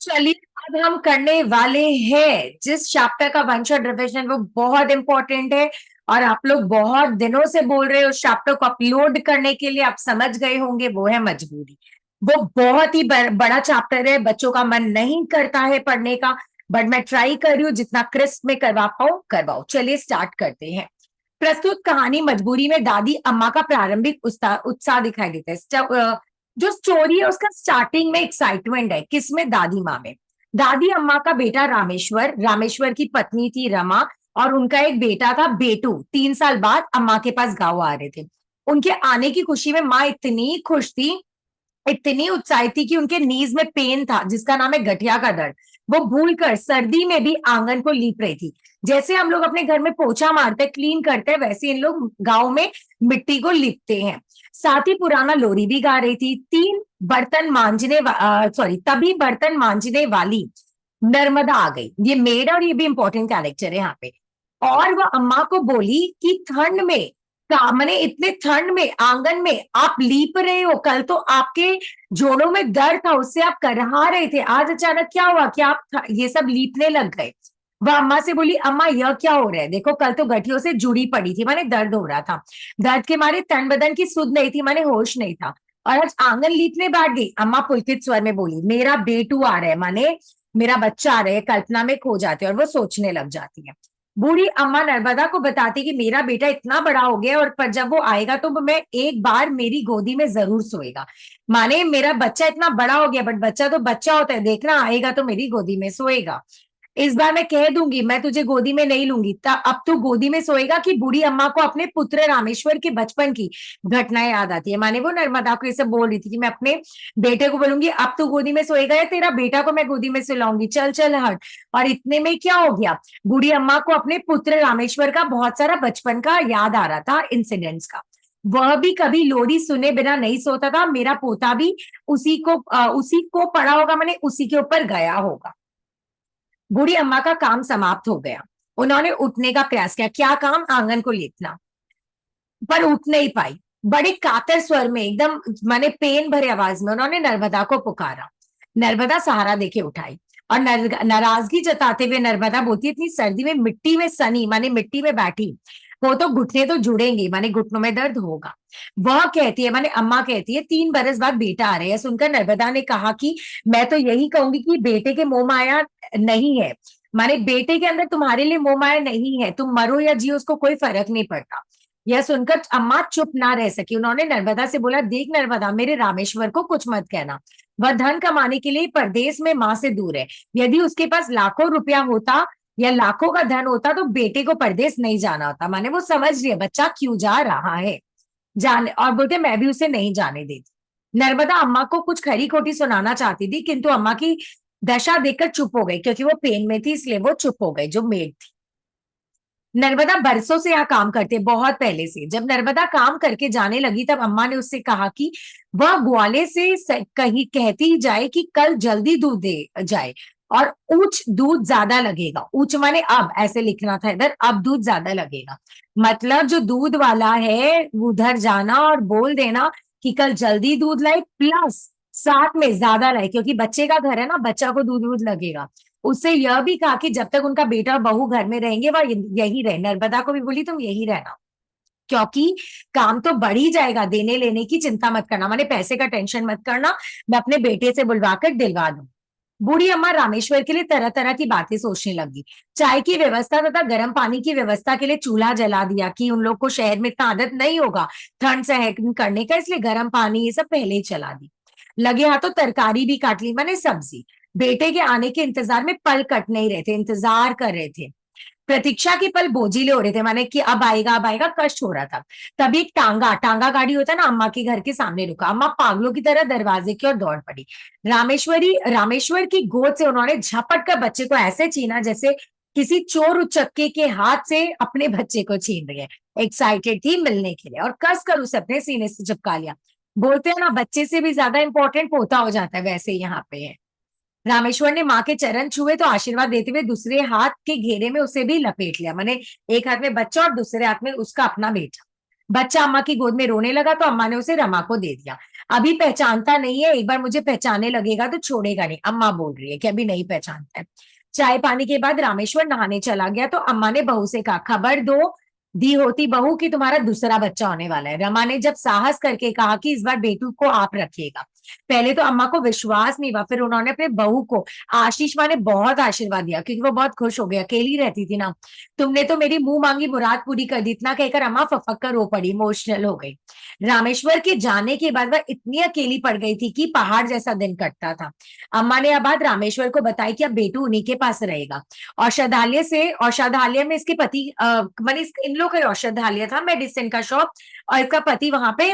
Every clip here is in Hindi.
चलिए, अब हम करने वाले हैं जिस चैप्टर का वंश और रिविजन, वो बहुत इंपॉर्टेंट है। और आप लोग बहुत दिनों से बोल रहे हो उस चैप्टर को अपलोड करने के लिए, आप समझ गए होंगे वो है मजबूरी। वो बहुत ही बड़ा चैप्टर है, बच्चों का मन नहीं करता है पढ़ने का, बट मैं ट्राई कर रही हूँ जितना क्रिस्प में करवा पाऊं करवाओ। चलिए स्टार्ट करते हैं। प्रस्तुत कहानी मजबूरी में दादी अम्मा का प्रारंभिक उत्साह दिखाई देता है। जो स्टोरी है उसका स्टार्टिंग में एक्साइटमेंट है, किसमें? दादी माँ में। दादी अम्मा का बेटा रामेश्वर, रामेश्वर की पत्नी थी रमा, और उनका एक बेटा था बेटू। 3 साल बाद अम्मा के पास गाँव आ रहे थे। उनके आने की खुशी में माँ इतनी खुश थी, इतनी उत्साहित थी कि उनके नीज में पेन था जिसका नाम है गठिया का दर्द। वो भूलकर सर्दी में भी आंगन को लीप रही थी। जैसे हम लोग अपने घर में पोछा मारते क्लीन करते हैं, वैसे इन लोग गांव में मिट्टी को लिपते हैं। साथ ही पुराना लोरी भी गा रही थी। तभी बर्तन मांजने वाली नर्मदा आ गई। ये मेड और ये भी इंपॉर्टेंट कैरेक्टर है यहाँ पे। और वह अम्मा को बोली कि ठंड में मैंने इतने ठंड में आंगन में आप लीप रहे हो, कल तो आपके जोड़ों में दर्द था उससे आप करहा रहे थे, आज अचानक क्या हुआ कि आप ये सब लीपने लग गए? वह अम्मा से बोली, अम्मा यह क्या हो रहा है? देखो कल तो गठियों से जुड़ी पड़ी थी, माने दर्द हो रहा था, दर्द के मारे तन बदन की सुध नहीं थी, माने होश नहीं था, और आज आंगन लीपने बैठ गई। अम्मा पुलकित स्वर में बोली, मेरा बेटू आ रहा है, माने मेरा बच्चा आ रहा है। कल्पना में खो जाती है और वो सोचने लग जाती है। बूढ़ी अम्मा नर्मदा को बताती कि मेरा बेटा इतना बड़ा हो गया और पर जब वो आएगा तो मैं एक बार मेरी गोदी में जरूर सोएगा। माने मेरा बच्चा इतना बड़ा हो गया, बट बच्चा तो बच्चा होता है, देखना आएगा तो मेरी गोदी में सोएगा। इस बार मैं कह दूंगी, मैं तुझे गोदी में नहीं लूंगी, अब तू गोदी में सोएगा। कि बूढ़ी अम्मा को अपने पुत्र रामेश्वर के बचपन की घटनाएं याद आती है। माने वो नर्मदा को ये सब बोल रही थी कि मैं अपने बेटे को बोलूंगी अब तू गोदी में सोएगा, या तेरा बेटा को मैं गोदी में सुलाऊंगी, चल चल हट। और इतने में क्या हो गया, बूढ़ी अम्मा को अपने पुत्र रामेश्वर का बहुत सारा बचपन का याद आ रहा था, इंसिडेंट्स का। वह भी कभी लोरी सुने बिना नहीं सोता था, मेरा पोता भी उसी को पड़ा होगा, मैंने उसी के ऊपर गया होगा। बूढ़ी अम्मा का काम समाप्त हो गया। उन्होंने उठने का प्रयास किया। क्या काम? आंगन को लीपना। पर उठ नहीं पाई। बड़े कातर स्वर में, एकदम माने पेन भरे आवाज में उन्होंने नर्मदा को पुकारा। नर्मदा सहारा देके उठाई और नाराजगी जताते हुए नर्मदा बोलती, इतनी सर्दी में मिट्टी में सनी, माने मिट्टी में बैठी, वो तो घुटने तो जुड़ेंगे, माने घुटनों में दर्द होगा। वह कहती है, माने अम्मा कहती है, 3 बरस बाद बेटा आ रहे हैं। सुनकर नर्मदा ने कहा कि मैं तो यही कहूंगी कि बेटे के मोह माया नहीं है, माने बेटे के अंदर तुम्हारे लिए मोह माया नहीं है, तुम मरो या जियो उसको कोई फर्क नहीं पड़ता। यह सुनकर अम्मा चुप ना रह सकी। उन्होंने नर्मदा से बोला, देख नर्मदा, मेरे रामेश्वर को कुछ मत कहना। वह धन कमाने के लिए परदेश में माँ से दूर है। यदि उसके पास लाखों रुपया होता या लाखों का धन होता तो बेटे को परदेश नहीं जाना होता। माने वो समझ रही है बच्चा क्यों जा रहा है, जाने, और बोलते मैं भी उसे नहीं जाने देती। नर्मदा अम्मा को कुछ खरी खोटी सुनाना चाहती थी, किंतु अम्मा की दशा देखकर चुप हो गई, क्योंकि वो पेन में थी इसलिए वो चुप हो गई, जो मेड थी। नर्मदा बरसों से यहाँ काम करते, बहुत पहले से। जब नर्मदा काम करके जाने लगी तब अम्मा ने उससे कहा कि वह ग्वाले से कहीं कहती जाए कि कल जल्दी दूध दे जाए, और ऊंच दूध ज्यादा लगेगा। ऊंच माने अब, ऐसे लिखना था इधर, अब दूध ज्यादा लगेगा। मतलब जो दूध वाला है उधर जाना और बोल देना कि कल जल्दी दूध लाए, प्लस साथ में ज्यादा लाए, क्योंकि बच्चे का घर है ना, बच्चा को दूध दूध लगेगा। उससे यह भी कहा कि जब तक उनका बेटा और बहू घर में रहेंगे वह यही रहे। नर्मदा को भी बोली तुम यही रहना, क्योंकि काम तो बढ़ ही जाएगा, देने लेने की चिंता मत करना, माने पैसे का टेंशन मत करना, मैं अपने बेटे से बुलवा कर दिलवा दूं। बूढ़ी अम्मा रामेश्वर के लिए तरह तरह की बातें सोचने लगी। चाय की व्यवस्था तथा गर्म पानी की व्यवस्था के लिए चूल्हा जला दिया कि उन लोग को शहर में इतना आदत नहीं होगा ठंड सहन करने का, इसलिए गर्म पानी ये सब पहले ही चला दी। लगे हाथों तरकारी भी काट ली, माने सब्जी। बेटे के आने के इंतजार में पल कट नहीं रहे थे, इंतजार कर रहे थे। प्रतीक्षा के पल बोझिले हो रहे थे, माने कि अब आएगा, कष्ट हो रहा था। तभी एक टांगा टांगा गाड़ी होता है ना, अम्मा के घर के सामने रुका। अम्मा पागलों की तरह दरवाजे की ओर दौड़ पड़ी। रामेश्वर की गोद से उन्होंने झपट कर बच्चे को ऐसे छीना जैसे किसी चोर उचक्के के हाथ से अपने बच्चे को छीन रही है। एक्साइटेड थी मिलने के लिए और कस कर उसे अपने सीने से चिपका लिया। बोलते हैं ना, बच्चे से भी ज्यादा इंपॉर्टेंट पोता हो जाता है, वैसे यहाँ पे है। रामेश्वर ने माँ के चरण छुए तो आशीर्वाद देते हुए दूसरे हाथ के घेरे में उसे भी लपेट लिया। मैंने एक हाथ में बच्चा और दूसरे हाथ में उसका अपना बेटा। बच्चा अम्मा की गोद में रोने लगा तो अम्मा ने उसे रमा को दे दिया। अभी पहचानता नहीं है, एक बार मुझे पहचानने लगेगा तो छोड़ेगा नहीं, अम्मा बोल रही है कि अभी नहीं पहचानता है। चाय पानी के बाद रामेश्वर नहाने चला गया तो अम्मा ने बहू से कहा, खबर दो दी होती बहू कि तुम्हारा दूसरा बच्चा होने वाला है। रमा ने जब साहस करके कहा कि इस बार बेटू को आप रखिएगा, पहले तो अम्मा को विश्वास नहीं हुआ, फिर उन्होंने अपने बहू को, आशीष माँ ने बहुत आशीर्वाद दिया क्योंकि वो बहुत खुश हो गई, अकेली रहती थी ना। तुमने तो मेरी मुंह मांगी मुराद पूरी कर दी, इतना कहकर अम्मा फफक कर रो पड़ी, इमोशनल हो गई। रामेश्वर के जाने के बाद वह इतनी अकेली पड़ गई थी कि पहाड़ जैसा दिन कटता था। अम्मा ने यह बात रामेश्वर को बताई कि अब बेटू उन्हीं के पास रहेगा। औषधालय में इसके पति माने इन लोग का औषधालय था, मेडिसिन का शॉप, और इसका पति वहां पे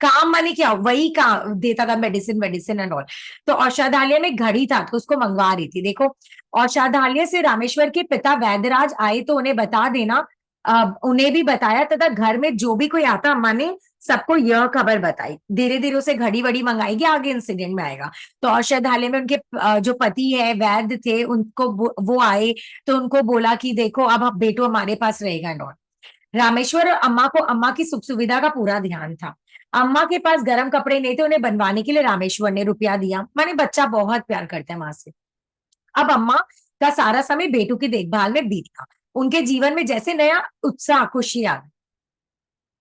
काम माने क्या वही काम देता था, मेडिसिन मेडिसिन एंड ऑल। तो औषधालय में घड़ी था तो उसको मंगवा रही थी। देखो, औषधालय से रामेश्वर के पिता वैद्यराज आए तो उन्हें बता देना, उन्हें भी बताया, तथा घर में जो भी कोई आता अम्मा ने सबको यह खबर बताई। धीरे धीरे उसे घड़ी वड़ी मंगाएगी, आगे इंसिडेंट में आएगा। तो औषधालय में उनके जो पति है वैद्य थे, उनको वो आए तो उनको बोला कि देखो अब बेटू हमारे पास रहेगा एंड ऑल। रामेश्वर और अम्मा को अम्मा की सुख सुविधा का पूरा ध्यान था। अम्मा के पास गर्म कपड़े नहीं थे, उन्हें बनवाने के लिए रामेश्वर ने रुपया दिया। माने बच्चा बहुत प्यार करता है माँ से। अब अम्मा का सारा समय बेटू की देखभाल में बीता। उनके जीवन में जैसे नया उत्साह, खुशी आ गई।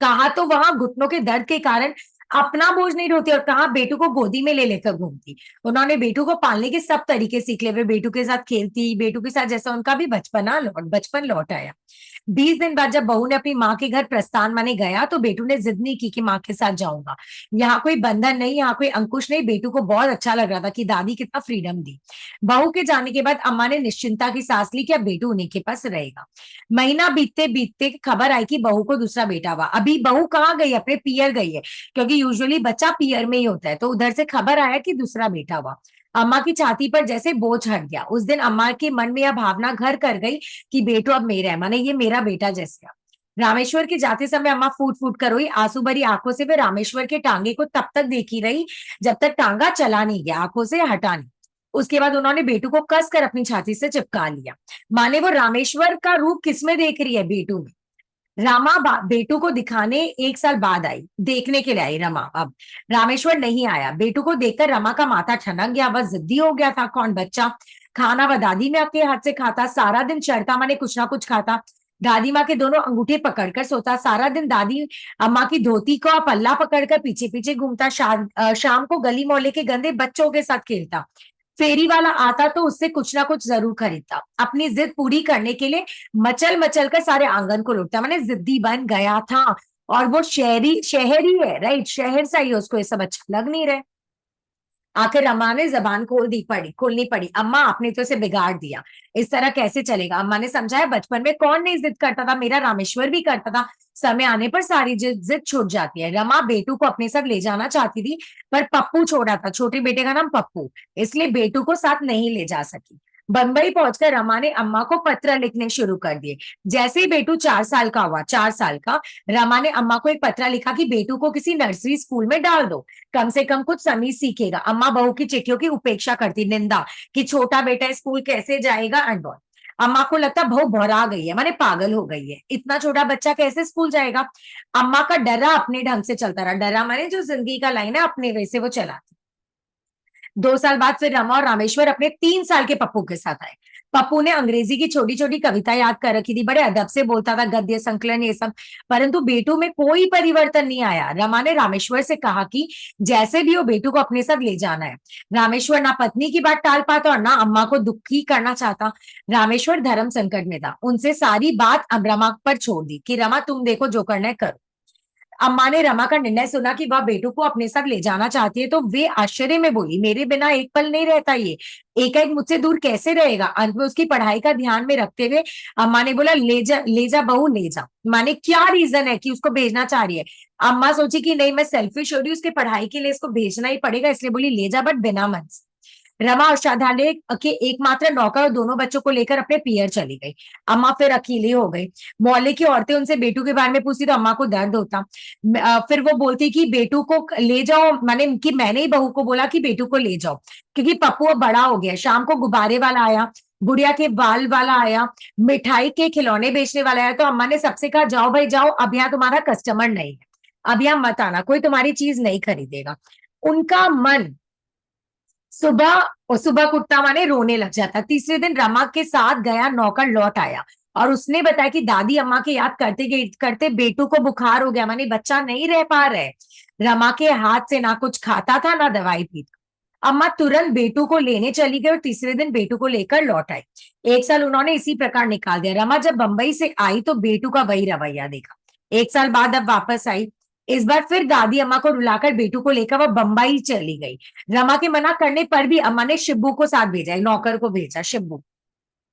कहा तो वहां घुटनों के दर्द के कारण अपना बोझ नहीं ढोती और कहा बेटू को गोदी में ले लेकर घूमती। उन्होंने बेटू को पालने के सब तरीके सीख लिए, वे बेटू के साथ खेलती, बेटू के साथ जैसा उनका भी बचपन लौट आया। 20 दिन बाद जब बहू ने अपनी माँ के घर प्रस्थान माने गया तो बेटू ने जिद नहीं की कि माँ के साथ जाऊंगा। यहाँ कोई बंधन नहीं, यहाँ कोई अंकुश नहीं। बेटू को बहुत अच्छा लग रहा था कि दादी कितना फ्रीडम दी। बहू के जाने के बाद अम्मा ने निश्चिंता की सांस ली कि अब बेटू उन्हीं के पास रहेगा। महीना बीतते बीतते खबर आई कि बहू को दूसरा बेटा हुआ। अभी बहू कहाँ गई, अपने पियर गई है, क्योंकि यूजुअली बच्चा पियर में ही होता है। तो उधर से खबर आया कि दूसरा बेटा हुआ। अम्मा की छाती पर जैसे बोझ हट गया। उस दिन अम्मा के मन में यह भावना घर कर गई कि बेटू अब मेरा है, माने ये मेरा बेटा जैसे। रामेश्वर के जाते समय अम्मा फूट फूट कर रोई, आंसू भरी आंखों से वे रामेश्वर के टांगे को तब तक देखी रही जब तक टांगा चला नहीं गया, आंखों से हटा नहीं। उसके बाद उन्होंने बेटू को कस कर अपनी छाती से चिपका लिया। माने वो रामेश्वर का रूप किसमें देख रही है, बेटू में। रमा बेटू को दिखाने 1 साल बाद आई, देखने के लिए आई रमा। अब रामेश्वर नहीं आया। बेटू को देखकर रमा का माथा ठनक गया, वह जिद्दी हो गया था। कौन बच्चा, खाना वह दादी माँ के हाथ से खाता, सारा दिन चढ़ता माने कुछ ना कुछ खाता, दादी माँ के दोनों अंगूठे पकड़कर सोता, सारा दिन दादी अम्मा की धोती का पल्ला पकड़कर पीछे पीछे घूमता, शाम को गली मोहल्ले के गंदे बच्चों के साथ खेलता, फेरी वाला आता तो उससे कुछ ना कुछ जरूर खरीदता, अपनी जिद पूरी करने के लिए मचल मचल कर सारे आंगन को लूटता, मैंने जिद्दी बन गया था। और वो शहरी शहरी है, राइट, शहर से ही है, उसको ये सब अच्छा लग नहीं रहा। आखिर रमा ने जबान खोलनी पड़ी, अम्मा आपने तो इसे बिगाड़ दिया, इस तरह कैसे चलेगा। अम्मा ने समझाया, बचपन में कौन नहीं जिद करता था, मेरा रामेश्वर भी करता था, समय आने पर सारी जिद छूट जाती है। रमा बेटू को अपने साथ ले जाना चाहती थी पर पप्पू छोड़ा था, छोटे बेटे का नाम पप्पू, इसलिए बेटू को साथ नहीं ले जा सकी। बंबई पहुंचकर रमा ने अम्मा को पत्र लिखने शुरू कर दिए। जैसे ही बेटू 4 साल का हुआ, 4 साल का, रमा ने अम्मा को एक पत्र लिखा कि बेटू को किसी नर्सरी स्कूल में डाल दो, कम से कम कुछ तमीज सीखेगा। अम्मा बहू की चिट्ठियों की उपेक्षा करती, निंदा कि छोटा बेटा स्कूल कैसे जाएगा एंड ऑल। अम्मा को लगता बहू भौरा गई है, माने पागल हो गई है, इतना छोटा बच्चा कैसे स्कूल जाएगा। अम्मा का डरा अपने ढंग से चलता रहा, डरा माने जो जिंदगी का लाइन है अपने वैसे वो चला। 2 साल बाद फिर रमा और रामेश्वर अपने 3 साल के पप्पू के साथ आए। पप्पू ने अंग्रेजी की छोटी छोटी कविता याद कर रखी थी, बड़े अदब से बोलता था, गद्य संकलन ये सब, परंतु बेटू में कोई परिवर्तन नहीं आया। रमा ने रामेश्वर से कहा कि जैसे भी हो बेटू को अपने साथ ले जाना है। रामेश्वर ना पत्नी की बात टाल पाता और ना अम्मा को दुखी करना चाहता। रामेश्वर धर्म संकट में था, उनसे सारी बात अब रमा पर छोड़ दी कि रमा तुम देखो जो करना है करो। अम्मा ने रमा का निर्णय सुना कि वह बेटू को अपने साथ ले जाना चाहती है तो वे आश्चर्य में बोली, मेरे बिना एक पल नहीं रहता ये, एकाएक मुझसे दूर कैसे रहेगा। अंत में उसकी पढ़ाई का ध्यान में रखते हुए अम्मा ने बोला, ले जा बहू ले जा। माने क्या रीजन है कि उसको भेजना चाह रही है। अम्मा सोची कि नहीं, मैं सेल्फिश हो रही हूँ, उसके पढ़ाई के लिए इसको भेजना ही पड़ेगा, इसलिए बोली ले जा, बट बिना मन से। रमा औषधालय के एकमात्र नौकर और दोनों बच्चों को लेकर अपने पियर चली गई। अम्मा फिर अकेली हो गई। मोहल्ले की औरतें उनसे बेटू के बारे में पूछती तो अम्मा को दर्द होता। फिर वो बोलती कि बेटू को ले जाओ, माने कि मैंने ही बहू को बोला कि बेटू को ले जाओ, क्योंकि पप्पू अब बड़ा हो गया। शाम को गुब्बारे वाला आया, गुड़िया के बाल वाला आया, मिठाई के खिलौने बेचने वाला आया, तो अम्मा ने सबसे कहा, जाओ भाई जाओ, अब यहाँ तुम्हारा कस्टमर नहीं है। अब यहाँ मत आना, कोई तुम्हारी चीज नहीं खरीदेगा। उनका मन सुबह को उठता माने रोने लग जाता। तीसरे दिन रमा के साथ गया, नौकर लौट आया और उसने बताया कि दादी अम्मा के याद करते करते बेटू को बुखार हो गया, माने बच्चा नहीं रह पा रहे। रमा के हाथ से ना कुछ खाता था ना दवाई पी। अम्मा तुरंत बेटू को लेने चली गई और तीसरे दिन बेटू को लेकर लौट आई। 1 साल उन्होंने इसी प्रकार निकाल दिया। रमा जब बंबई से आई तो बेटू का वही रवैया देखा। 1 साल बाद अब वापस आई। इस बार फिर दादी अम्मा को रुलाकर बेटू को लेकर वह बंबई चली गई। रमा के मना करने पर भी अम्मा ने शिब्बू को साथ भेजा, एक नौकर को भेजा। शिब्बू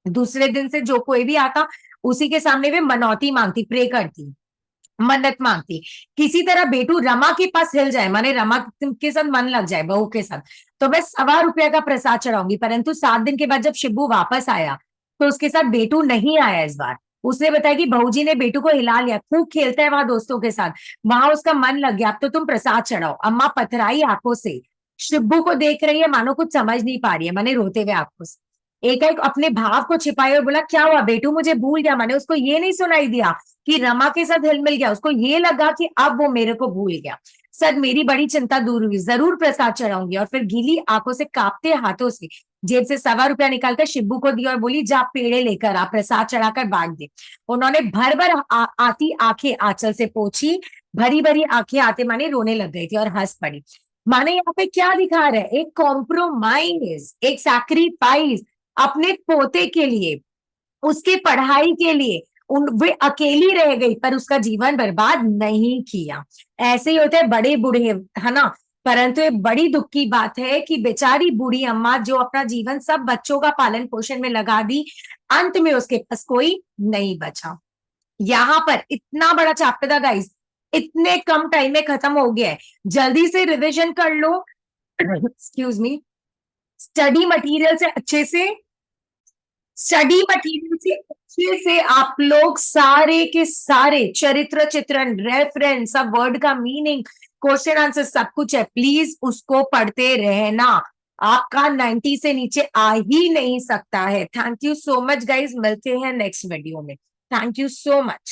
दूसरे दिन से जो कोई भी आता उसी के सामने वे मनौती मांगती, प्रे करती, मन्नत मांगती। किसी तरह बेटू रमा के पास हिल जाए, माने रमा के साथ मन लग जाए, बहू के साथ, तो मैं ₹1.25 का प्रसाद चढ़ाऊंगी। परंतु 7 दिन के बाद जब शिब्बू वापस आया तो उसके साथ बेटू नहीं आया। इस बार उसने बताया कि बहूजी ने बेटू को हिला लिया, खूब खेलता है वहां दोस्तों के साथ, वहां उसका मन लग गया, अब तो तुम प्रसाद चढ़ाओ। अम्मा पथराई आंखों से शिब्बू को देख रही है, मानो कुछ समझ नहीं पा रही है, माने रोते हुए आंखों से। एक अपने भाव को छिपाए और बोला, क्या हुआ बेटू, मुझे भूल गया। मैंने उसको ये नहीं सुनाई दिया कि रमा के साथ हिल मिल गया, उसको ये लगा कि अब वो मेरे को भूल गया। सर मेरी बड़ी चिंता दूर हुई, जरूर प्रसाद चढ़ाऊंगी। और फिर गीली आंखों से, कांपते हाथों से जेब से ₹1.25 निकालकर शिब्बू को दी और बोली, जा पेड़े लेकर आ, प्रसाद चढ़ाकर बांट दे। उन्होंने भर भर आती आंखें आंचल से पोछी। भरी भरी आंखें आते माने रोने लग गई थी और हंस पड़ी। माने यहाँ पे क्या दिखा रहा है, एक कॉम्प्रोमाइज, एक सैक्रिफाइस अपने पोते के लिए, उसकी पढ़ाई के लिए। वे अकेली रह गई पर उसका जीवन बर्बाद नहीं किया। ऐसे ही होते हैं बड़े बूढ़े, है ना। परंतु ये बड़ी दुख की बात है कि बेचारी बूढ़ी अम्मा जो अपना जीवन सब बच्चों का पालन पोषण में लगा दी, अंत में उसके पास कोई नहीं बचा। यहाँ पर इतना बड़ा चैप्टर था गाइस, इतने कम टाइम में खत्म हो गया है। जल्दी से रिविजन कर लो, एक्सक्यूज मी, स्टडी मटेरियल से अच्छे से, स्टडी मटेरियल से अच्छे से आप लोग सारे के सारे चरित्र चित्रण, रेफरेंस, सब वर्ड का मीनिंग, क्वेश्चन आंसर सब कुछ है, प्लीज उसको पढ़ते रहना। आपका 90 से नीचे आ ही नहीं सकता है। Thank you so much guys, मिलते हैं नेक्स्ट वीडियो में। Thank you so much.